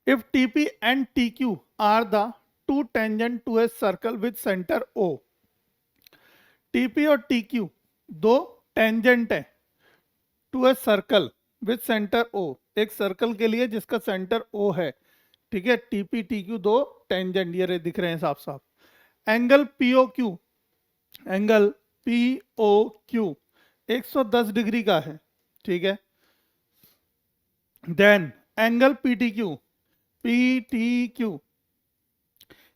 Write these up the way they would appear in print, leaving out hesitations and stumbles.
If TP and TQ are the two tangent to a circle with center O, TP और TQ दो tangent है to a circle with centre O, एक circle के लिए जिसका centre O है, ठीक है। TP TQ दो टेंजेंट ये दिख रहे हैं साफ साफ। Angle POQ, angle POQ 110 degree का है, ठीक है। देन एंगल PTQ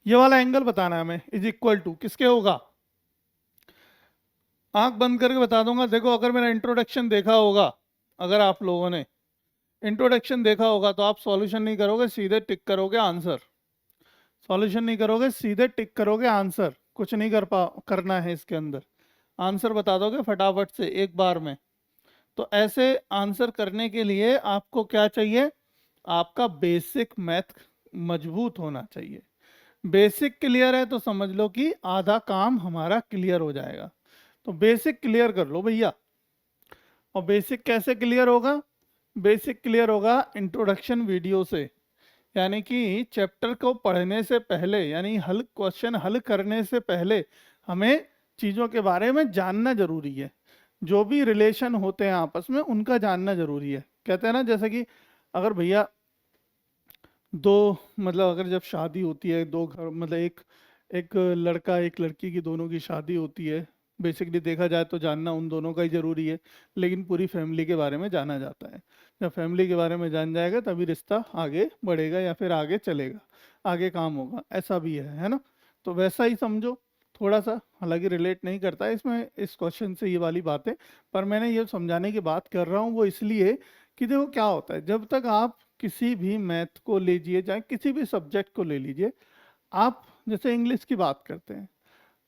ये वाला एंगल बताना है हमें, इज इक्वल टू किसके होगा। आंख बंद करके बता दूंगा। देखो अगर मेरा इंट्रोडक्शन देखा होगा, अगर आप लोगों ने इंट्रोडक्शन देखा होगा तो आप सॉल्यूशन नहीं करोगे, सीधे टिक करोगे आंसर। सॉल्यूशन नहीं करोगे, सीधे टिक करोगे आंसर। कुछ नहीं करना है इसके अंदर, आंसर बता दोगे फटाफट से एक बार में। तो ऐसे आंसर करने के लिए आपको क्या चाहिए, आपका बेसिक मैथ मजबूत होना चाहिए। बेसिक क्लियर है तो समझ लो कि आधा काम हमारा क्लियर हो जाएगा। तो बेसिक क्लियर कर लो भैया। और बेसिक कैसे क्लियर होगा, बेसिक क्लियर होगा इंट्रोडक्शन वीडियो से, यानी कि चैप्टर को पढ़ने से पहले, यानी हल क्वेश्चन हल करने से पहले हमें चीज़ों के बारे में जानना जरूरी है। जो भी रिलेशन होते हैं आपस में उनका जानना जरूरी है। कहते हैं ना, जैसे कि अगर भैया दो, मतलब अगर जब शादी होती है दो घर, मतलब एक एक लड़का एक लड़की की, दोनों की शादी होती है, बेसिकली देखा जाए तो जानना उन दोनों का ही ज़रूरी है, लेकिन पूरी फैमिली के बारे में जाना जाता है। जब फैमिली के बारे में जान जाएगा तभी रिश्ता आगे बढ़ेगा या फिर आगे चलेगा, आगे काम होगा, ऐसा भी है ना। तो वैसा ही समझो थोड़ा सा, हालांकि रिलेट नहीं करता है इसमें इस क्वेश्चन से ये वाली बातें, पर मैंने ये समझाने की बात कर रहा हूँ वो इसलिए कि देखो क्या होता है, जब तक आप किसी भी मैथ को लीजिए, चाहे किसी भी सब्जेक्ट को ले लीजिए, आप जैसे इंग्लिश की बात करते हैं,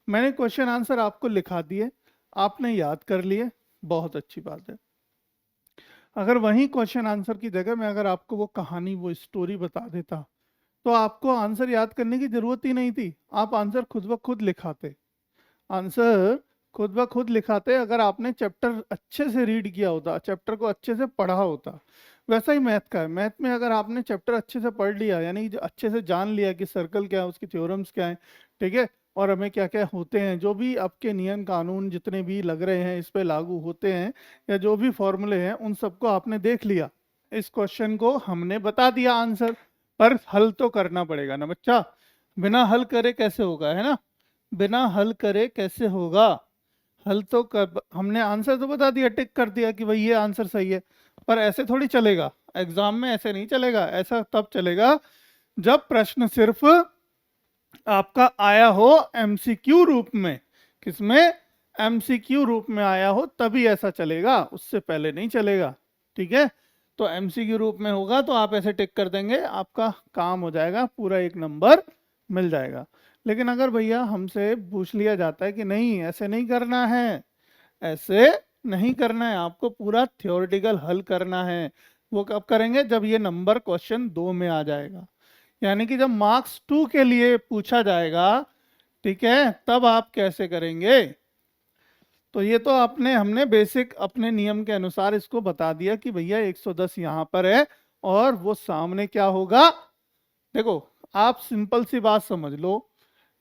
मैंने क्वेश्चन आंसर आपको लिखा दिए, आपने याद कर लिए, बहुत अच्छी बात है। अगर वही क्वेश्चन आंसर की जगह मैं अगर आपको वो कहानी वो स्टोरी बता देता तो आपको आंसर याद करने की जरूरत ही नहीं थी, आप आंसर खुद ब खुद लिखाते। आंसर खुद ब खुद लिखाते अगर आपने चैप्टर अच्छे से रीड किया होता, चैप्टर को अच्छे से पढ़ा होता। वैसा ही मैथ का है, मैथ में अगर आपने चैप्टर अच्छे से पढ़ लिया, यानी कि अच्छे से जान लिया कि सर्कल क्या है, उसकी थ्योरम्स क्या है, ठीक है, और हमें क्या क्या होते हैं, जो भी आपके नियम कानून जितने भी लग रहे हैं इस पे लागू होते हैं, या जो भी फॉर्मूले हैं उन सबको आपने देख लिया। इस क्वेश्चन को हमने बता दिया आंसर, पर हल तो करना पड़ेगा ना बच्चा। बिना हल करे कैसे होगा, है ना। बिना हल करे कैसे होगा। हल तो हमने आंसर तो बता दिया, टिक कर दिया कि भाई ये आंसर सही है, पर ऐसे थोड़ी चलेगा एग्जाम में, ऐसे नहीं चलेगा। ऐसा तब चलेगा जब प्रश्न सिर्फ आपका आया हो एमसीक्यू रूप में। किसमें, एमसीक्यू रूप में आया हो तभी ऐसा चलेगा, उससे पहले नहीं चलेगा, ठीक है। तो एमसीक्यू रूप में होगा तो आप ऐसे टिक कर देंगे, आपका काम हो जाएगा, पूरा एक नंबर मिल जाएगा। लेकिन अगर भैया हमसे पूछ लिया जाता है कि नहीं ऐसे नहीं करना है, ऐसे नहीं करना है, आपको पूरा थ्योरेटिकल हल करना है, वो कब करेंगे, जब ये नंबर क्वेश्चन 2 में आ जाएगा, यानी कि जब मार्क्स 2 के लिए पूछा जाएगा, ठीक है, तब आप कैसे करेंगे। तो ये तो आपने हमने बेसिक अपने नियम के अनुसार इसको बता दिया कि भैया 110 यहाँ पर है और वो सामने क्या होगा। देखो आप सिंपल सी बात समझ लो,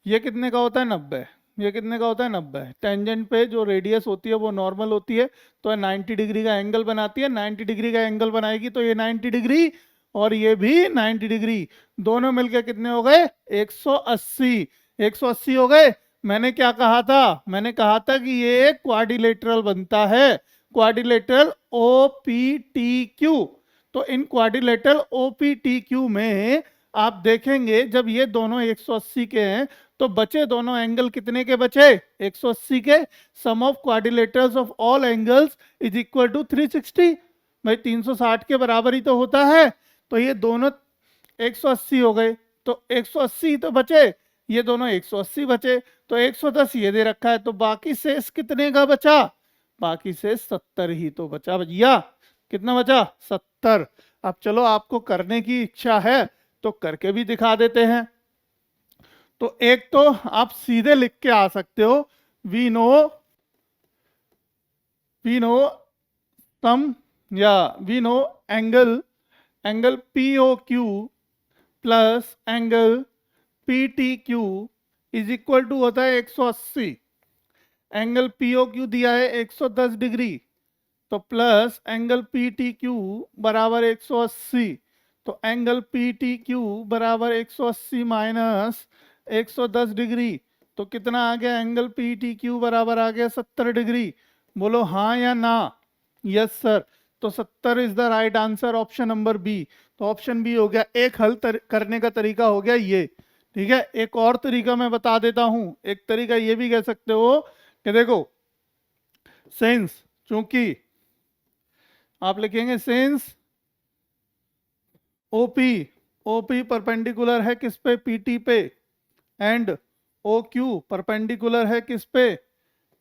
ये कितने का होता है 90, ये कितने का होता है 90। टेंजेंट पे जो रेडियस होती है वो नॉर्मल होती है, तो 90 डिग्री का एंगल बनाती है, 90 डिग्री का एंगल बनाएगी तो ये 90 डिग्री और ये भी 90 डिग्री, दोनों मिलकर कितने हो गए 180। 180 हो गए। मैंने क्या कहा था, मैंने कहा था कि ये क्वाड्रिलेटरल बनता है, क्वाड्रिलेटरल OPTQ। तो इन क्वाड्रिलेटरल OPTQ में आप देखेंगे जब ये दोनों 180 के हैं तो बचे दोनों एंगल कितने के बचे, 180 के। Sum of quadrilaterals of all angles is equal to 360। भाई 360 के बराबर ही तो होता है, तो ये दोनों 180 हो गए, तो 180 तो बचे, ये दोनों 180 बचे, तो 110 ये दे रखा है, तो बाकी शेष कितने का बचा, बाकी शेष 70 ही तो बचा भैया। कितना बचा, 70। अब चलो आपको करने की इच्छा है तो करके भी दिखा देते हैं। तो एक तो आप सीधे लिख के आ सकते हो, वी नो सम, या we know angle, angle POQ plus angle P T Q is equal to होता है 180। एंगल पी ओ क्यू दिया है 110 डिग्री, तो plus angle P T Q बराबर 180। तो एंगल पी टी क्यू बराबर 180 माइनस 110 डिग्री, तो कितना आ गया? एंगल पी टी क्यू बराबर आ गया 70 डिग्री। बोलो हाँ या ना? Yes sir. तो 70 is the right answer, option number B. तो ऑप्शन बी हो गया। एक हल करने का तरीका हो गया ये, ठीक है। एक और तरीका मैं बता देता हूं। एक तरीका ये भी कह सकते हो कि देखो, सिंस, चूंकि आप लिखेंगे सिंस ओपी, ओपी परपेंडिकुलर है किस पे? पीटी पे, एंड ओ क्यू परपेंडिकुलर है किस पे?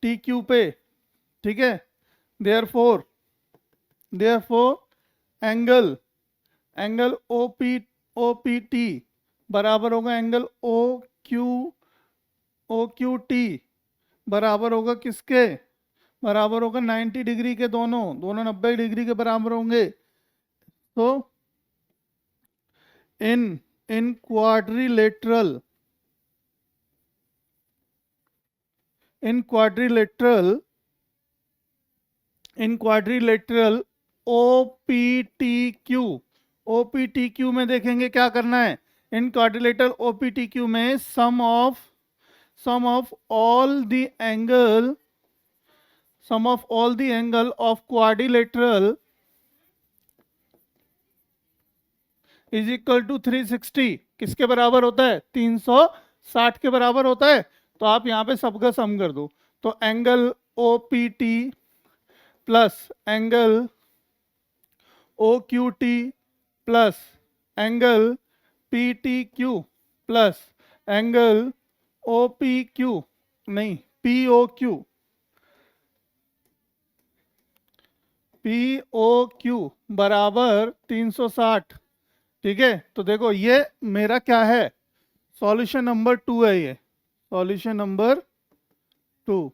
टी क्यू पे, ठीक है। Therefore angle O P T बराबर होगा एंगल ओ क्यू टी बराबर होगा किसके? बराबर होगा 90 डिग्री के। दोनों 90 डिग्री के बराबर होंगे। तो इन क्वाड्रिलेटरल ओपीटीक्यू, ओपीटीक्यू में देखेंगे क्या करना है। इन क्वाड्रिलेटरल ओपीटीक्यू में sum of all the angle of quadrilateral is equal to 360। किसके बराबर होता है? 360 के बराबर होता है। तो आप यहाँ पे सबका सम कर दो। तो angle O P T plus angle O Q T plus angle P T Q plus angle O P Q, नहीं P O Q, P O Q बराबर 360, ठीक है। तो देखो ये मेरा क्या है? सॉल्यूशन नंबर 2 है ये, सॉल्यूशन नंबर 2,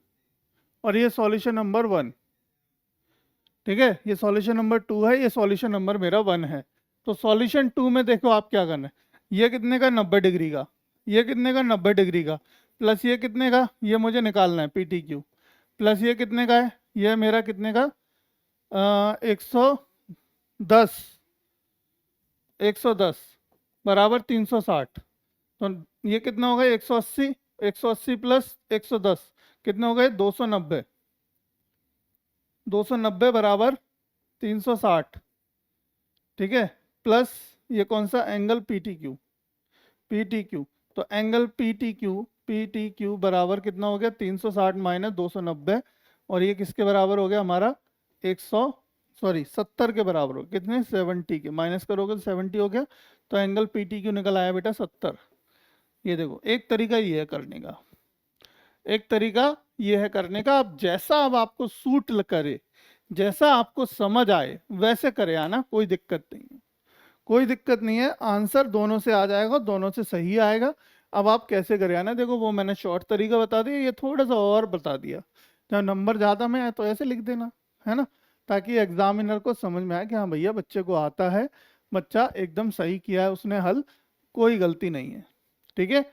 और ये सॉल्यूशन नंबर 1, ठीक है। ये सॉल्यूशन नंबर 2 है, ये सॉल्यूशन नंबर मेरा 1 है। तो सॉल्यूशन 2 में देखो आप क्या करना है। ये कितने का? 90 डिग्री का। ये कितने का? 90 डिग्री का। प्लस ये कितने का? ये मुझे निकालना है पी टी क्यू। प्लस ये कितने का है? ये मेरा कितने का? 110, 110 बराबर 360। तो ये कितना हो गया? 180, 180 प्लस 110 कितने हो गए? 290, 290 बराबर 360, ठीक है। प्लस ये कौन सा? Angle P T Q, P T Q. तो एंगल पी टी क्यू बराबर कितना हो गया? 360 माइनस 290, और ये किसके बराबर हो गया हमारा? 70 के बराबर हो गया। कितने? 70 के। माइनस करोगे तो 70 हो गया। तो एंगल पी टी क्यू निकल आया बेटा 70। ये देखो, एक तरीका ये है करने का, एक तरीका ये है करने का। आप जैसा अब आपको सूट करे, जैसा आपको समझ आए वैसे करे आना, कोई दिक्कत नहीं है, कोई दिक्कत नहीं है। आंसर दोनों से आ जाएगा, दोनों से सही आएगा। अब आप कैसे करे आना, देखो वो मैंने शॉर्ट तरीका बता दिया, ये थोड़ा सा और बता दिया। जब नंबर ज़्यादा में आए तो ऐसे लिख देना, है ना, ताकि एग्जामिनर को समझ में आए कि हाँ भैया बच्चे को आता है, बच्चा एकदम सही किया है उसने हल, कोई गलती नहीं है, ठीक है।